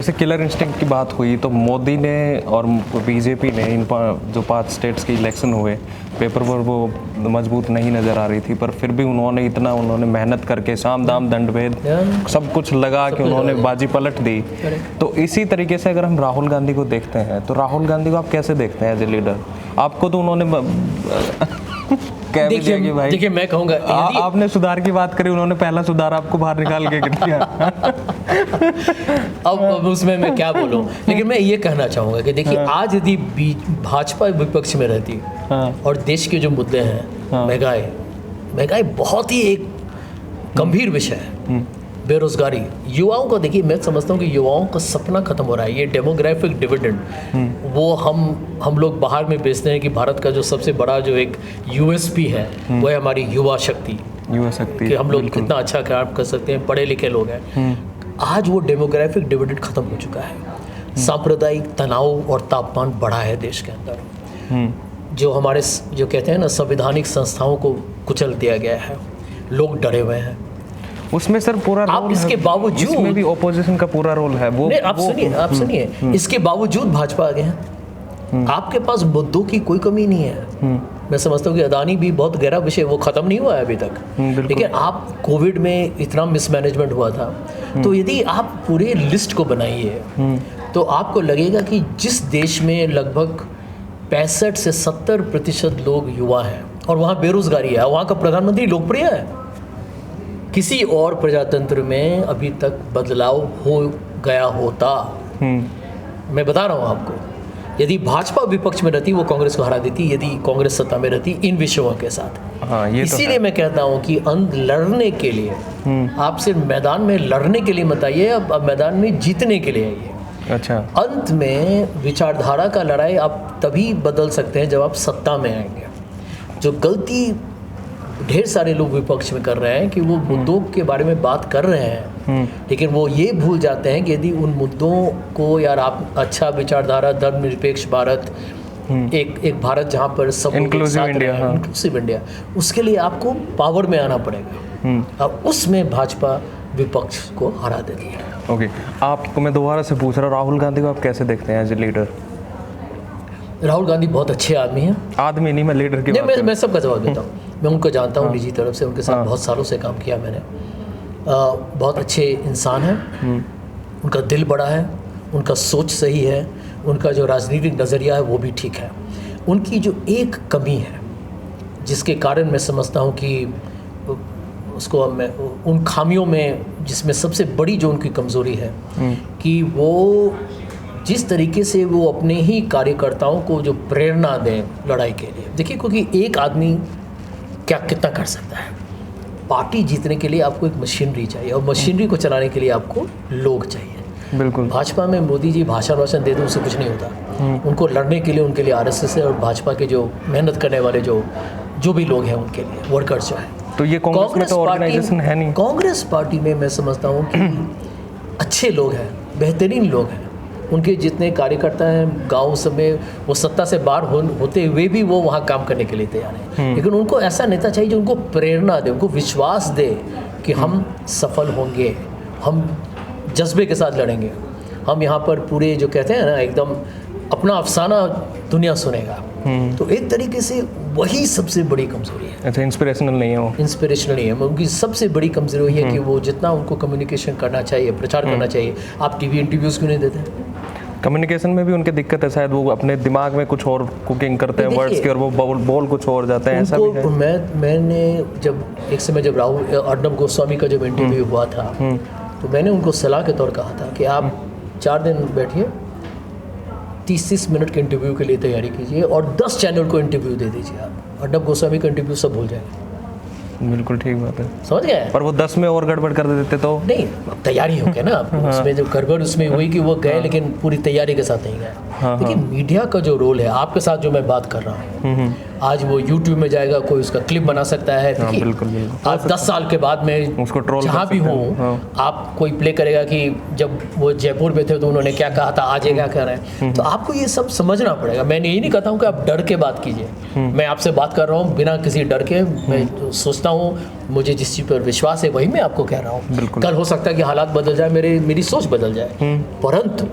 जैसे killer instinct की बात हुई, तो मोदी ने और बीजेपी ने इन जो 5 स्टेट्स के इलेक्शन हुए, पेपर पर वो मजबूत नहीं नज़र आ रही थी, पर फिर भी उन्होंने मेहनत करके साम दाम दंड भेद सब कुछ लगा के उन्होंने बाजी पलट दी। तो इसी तरीके से अगर हम राहुल गांधी को देखते हैं, तो राहुल गांधी को आप कैसे देखते हैं एज ए लीडर? आपको तो उन्होंने देखिए मैं कहूँगा आपने सुधार की बात करी, उन्होंने पहला सुधार आपको बाहर निकाल के दिया। अब उसमें मैं क्या बोलूं, लेकिन मैं ये कहना चाहूँगा कि देखिए आज यदि भाजपा विपक्ष में रहती और देश के जो मुद्दे हैं, महंगाई बहुत ही एक गंभीर विषय है, बेरोजगारी, युवाओं को देखिए, मैं समझता हूँ कि युवाओं का सपना खत्म हो रहा है। ये डेमोग्राफिक डिविडेंड वो हम लोग बाहर में बेचते हैं कि भारत का जो सबसे बड़ा जो एक यूएसपी है वो है हमारी युवा शक्ति कि हम लोग कितना अच्छा काम कर सकते हैं, पढ़े लिखे लोग हैं। आज वो डेमोग्राफिक डिविडेंड खत्म हो चुका है। सांप्रदायिक तनाव और तापमान बढ़ा है देश के अंदर। जो हमारे जो कहते हैं ना, संवैधानिक संस्थाओं को कुचल दिया गया है, लोग डरे हुए हैं। उसमें सर पूरा आप इसके बावजूद इसमें भी ओपोजिशन का पूरा रोल है। वो नहीं, आप सुनिए, इसके बावजूद भाजपा आगे हैं। आपके पास मुद्दों की कोई कमी नहीं है। मैं समझता हूँ कि अदानी भी बहुत गहरा विषय, वो खत्म नहीं हुआ है अभी तक। लेकिन आप कोविड में इतना मिसमैनेजमेंट हुआ था, तो यदि आप पूरे लिस्ट को बनाइए तो आपको लगेगा कि जिस देश में लगभग 65 से 70% लोग युवा हैं और वहाँ बेरोजगारी है, वहाँ का प्रधानमंत्री लोकप्रिय है। किसी और प्रजातंत्र में अभी तक बदलाव हो गया होता। मैं बता रहा हूँ आपको, यदि भाजपा विपक्ष में रहती वो कांग्रेस को हरा देती, यदि कांग्रेस सत्ता में रहती इन विषयों के साथ। इसीलिए मैं कहता हूँ कि लड़ने के लिए आप सिर्फ मैदान में लड़ने के लिए मत आइए, अब मैदान में जीतने के लिए आइए। अच्छा, अंत में विचारधारा का लड़ाई आप तभी बदल सकते हैं जब आप सत्ता में आएंगे। जो गलती ढेर सारे लोग विपक्ष में कर रहे हैं कि वो मुद्दों के बारे में बात कर रहे हैं, लेकिन वो ये भूल जाते हैं कि यदि उन मुद्दों को, यार आप अच्छा विचारधारा, धर्मनिरपेक्ष भारत, एक भारत जहाँ पर सब इंक्लूसिव इंडिया, उसके लिए आपको पावर में आना पड़ेगा। अब उसमें भाजपा विपक्ष को हरा देती है। ओके, आपको मैं दोबारा से पूछ रहा हूँ, राहुल गांधी को आप कैसे देखते हैं as a leader? Rahul Gandhi बहुत अच्छे आदमी हैं। आदमी नहीं, मैं लीडर की बात मैं सबका जवाब देता हूँ। मैं उनको जानता हूँ निजी तरफ से, उनके साथ बहुत सालों से काम किया मैंने। बहुत अच्छे इंसान हैं, उनका दिल बड़ा है, उनका सोच सही है, उनका जो राजनीतिक नज़रिया है वो भी ठीक है। उनकी जो एक कमी है जिसके कारण मैं समझता हूँ कि उसको मैं उन खामियों में, जिसमें सबसे बड़ी जो उनकी कमज़ोरी है कि वो जिस तरीके से वो अपने ही कार्यकर्ताओं को जो प्रेरणा दें लड़ाई के लिए। देखिए, क्योंकि एक आदमी कितना कर सकता है। पार्टी जीतने के लिए आपको एक मशीनरी चाहिए और मशीनरी को चलाने के लिए आपको लोग चाहिए। बिल्कुल। भाजपा में मोदी जी भाषण दे दें, उससे कुछ नहीं होता। उनको लड़ने के लिए उनके लिए आरएसएस है और भाजपा के जो मेहनत करने वाले जो भी लोग हैं उनके लिए वर्कर्स जो है। तो ये कांग्रेस में तो ऑर्गेनाइजेशन है नहीं। कांग्रेस पार्टी में मैं समझता हूँ कि अच्छे लोग हैं, बेहतरीन लोग हैं। उनके जितने कार्यकर्ता हैं गांव सब में, वो सत्ता से बाहर होते हुए भी वो वहाँ काम करने के लिए तैयार हैं। लेकिन उनको ऐसा नेता चाहिए जो उनको प्रेरणा दे, उनको विश्वास दे कि हम सफल होंगे, हम जज्बे के साथ लड़ेंगे, हम यहाँ पर पूरे जो कहते हैं ना एकदम अपना अफसाना दुनिया सुनेगा। तो एक तरीके से वही सबसे बड़ी कमजोरी है। अच्छा, इंस्पिरेशनल नहीं है वो? इंस्पिरेशनल नहीं है। उनकी सबसे बड़ी कमजोरी है कि वो जितना उनको कम्युनिकेशन करना चाहिए, प्रचार करना चाहिए, आप टीवी इंटरव्यूज़ क्यों नहीं देते? कम्युनिकेशन में भी उनकी दिक्कत है, शायद वो अपने दिमाग में कुछ और कुकिंग करते हैं वर्ड्स की और वो बोल कुछ और जाते हैं, ऐसा भी है? मैंने जब एक समय जब राहुल अर्णब गोस्वामी का जब इंटरव्यू हुआ था तो मैंने उनको सलाह के तौर कहा था कि आप 4 दिन बैठिए, 30-30 मिनट के इंटरव्यू के लिए तैयारी कीजिए और 10 चैनल को इंटरव्यू दे दीजिए। आप अर्णब गोस्वामी का इंटरव्यू सब भूल जाएंगे। बिल्कुल ठीक बात है, समझ गए। पर वो 10 में और गड़बड़ कर देते तो नहीं, तैयारी हो गया ना। उसमें जब गड़बड़ उसमें हुई कि वो गए लेकिन पूरी तैयारी के साथ नहीं गए। देखिए, मीडिया का जो रोल है, आपके साथ जो मैं बात कर रहा हूँ, आज वो YouTube में जाएगा, कोई उसका क्लिप बना सकता है। हाँ, देखिए, बिल्कुल, बिल्कुल। आज 10 साल के बाद में उसको ट्रोल जहाँ कर भी सकते हो, हैं। हाँ। आप कोई प्ले करेगा कि जब वो जयपुर में थे तो उन्होंने क्या कहा था, आज ये क्या कह रहे हैं। तो आपको ये सब समझना पड़ेगा। मैं यही नहीं कहता हूँ कि आप डर के बात कीजिए। मैं आपसे बात कर रहा हूँ बिना किसी डर के। मैं सोचता हूँ, मुझे जिस चीज़ पर विश्वास है वही मैं आपको कह रहा हूँ। बिल्कुल। कल हो सकता है कि हालात बदल जाए, मेरी सोच बदल जाए, परंतु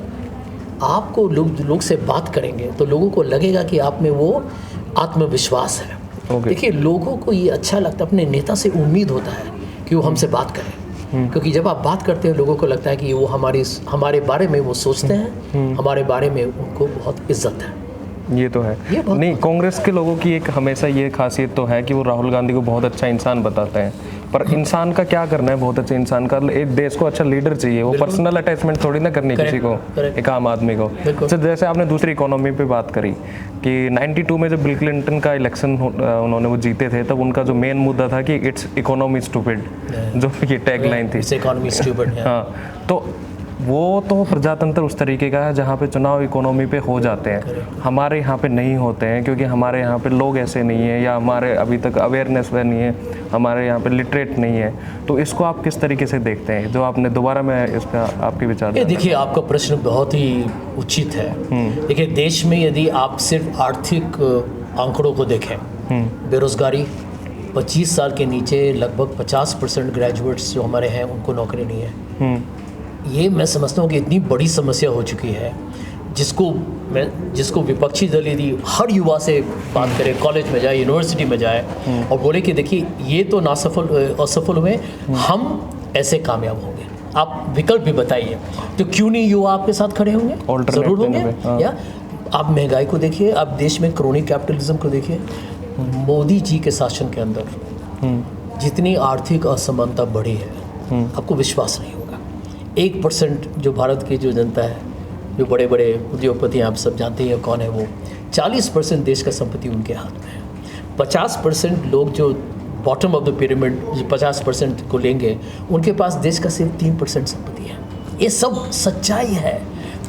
आपको लोग से बात करेंगे तो लोगों को लगेगा कि आप में वो आत्मविश्वास है। Okay. देखिए, लोगों को ये अच्छा लगता है, अपने नेता से उम्मीद होता है कि वो हमसे बात करें, क्योंकि जब आप बात करते हैं लोगों को लगता है कि वो हमारे बारे में वो सोचते हैं, हमारे बारे में उनको बहुत इज्जत है। ये तो है। नहीं, कांग्रेस के लोगों की एक हमेशा ये खासियत तो है कि वो राहुल गांधी को बहुत अच्छा इंसान बताते हैं, पर इंसान का क्या करना है बहुत अच्छे इंसान का। एक देश को अच्छा लीडर चाहिए, वो पर्सनल अटैचमेंट थोड़ी ना करनी किसी को, एक आम आदमी को। तो जैसे आपने दूसरी इकोनॉमी पे बात करी कि 92 में जब बिल क्लिंटन का इलेक्शन उन्होंने वो जीते थे, तब उनका जो मेन मुद्दा था कि इट्स इकोनॉमी स्टूपिड, जो ये टैगलाइन थी। Economy stupid. हाँ, तो वो तो प्रजातंत्र उस तरीके का है जहाँ पे चुनाव इकोनॉमी पे हो जाते हैं, हमारे यहाँ पे नहीं होते हैं, क्योंकि हमारे यहाँ पे लोग ऐसे नहीं है, या हमारे अभी तक अवेयरनेस वह नहीं है, हमारे यहाँ पे लिटरेट नहीं है। तो इसको आप किस तरीके से देखते हैं, जो आपने दोबारा में इस पर आपके विचार? ये देखिए, आपका प्रश्न बहुत ही उचित है। देखिए, देश में यदि आप सिर्फ आर्थिक आंकड़ों को देखें, बेरोजगारी 25 साल के नीचे लगभग 50% ग्रेजुएट्स जो हमारे हैं उनको नौकरी नहीं है। ये मैं समझता हूँ कि इतनी बड़ी समस्या हो चुकी है, जिसको विपक्षी दल यदि हर युवा से बात करे, कॉलेज में जाए, यूनिवर्सिटी में जाए और बोले कि देखिए ये तो असफल हुए, हम ऐसे कामयाब होंगे, आप विकल्प भी बताइए, तो क्यों नहीं युवा आपके साथ खड़े होंगे? जरूर होंगे। या आप महंगाई को देखिए, आप देश में क्रोनिक कैपिटलिज्म को देखिए। मोदी जी के शासन के अंदर जितनी आर्थिक असमानता बढ़ी है, आपको विश्वास नहीं होगा। 1% जो भारत की जो जनता है, जो बड़े बड़े उद्योगपति आप सब जानते हैं कौन है वो, 40% देश का संपत्ति उनके हाथ में है। 50% लोग जो बॉटम ऑफ द पिरामिड 50% को लेंगे, उनके पास देश का सिर्फ 3% संपत्ति है। ये सब सच्चाई है।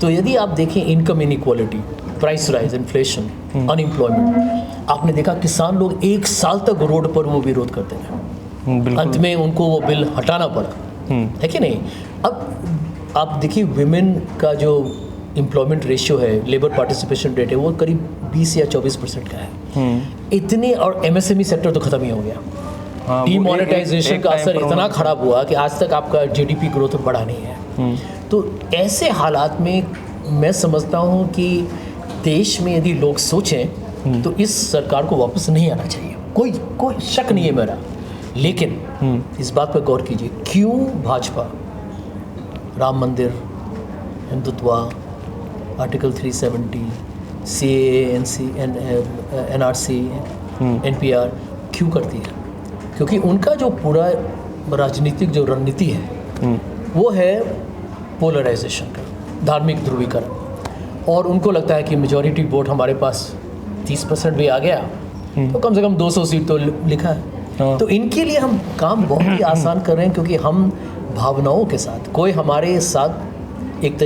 तो यदि आप देखें income inequality, price rise, inflation, unemployment, आपने देखा किसान लोग 1 साल तक रोड पर वो विरोध करते रहे, अंत में उनको वो बिल हटाना पड़ा, है कि नहीं? अब आप देखिए, विमेन का जो एम्प्लॉयमेंट रेशियो है, लेबर पार्टिसिपेशन रेट है, वो करीब 20 या 24% का है। इतने, और एमएसएमई सेक्टर तो खत्म ही हो गया। हाँ, डीमोनेटाइजेशन का असर इतना खराब हुआ कि आज तक आपका जीडीपी ग्रोथ बढ़ा नहीं है। तो ऐसे हालात में मैं समझता हूँ कि देश में यदि लोग सोचें तो इस सरकार को वापस नहीं आना चाहिए, कोई शक नहीं है मेरा। लेकिन इस बात पर गौर कीजिए, क्यों भाजपा राम मंदिर, Hindutva, article 370, CAA, NRC, NPR क्यों करती है? क्योंकि उनका जो पूरा राजनीतिक जो रणनीति है वो है पोलराइजेशन का, धार्मिक ध्रुवीकरण, और उनको लगता है कि मेजॉरिटी वोट हमारे पास 30% भी आ गया तो कम से कम 200 सीट तो लिखा है। तो इनके लिए हम काम बहुत ही आसान कर रहे हैं, क्योंकि हम भावनाओं के साथ, कोई हमारे साथ एक तरीके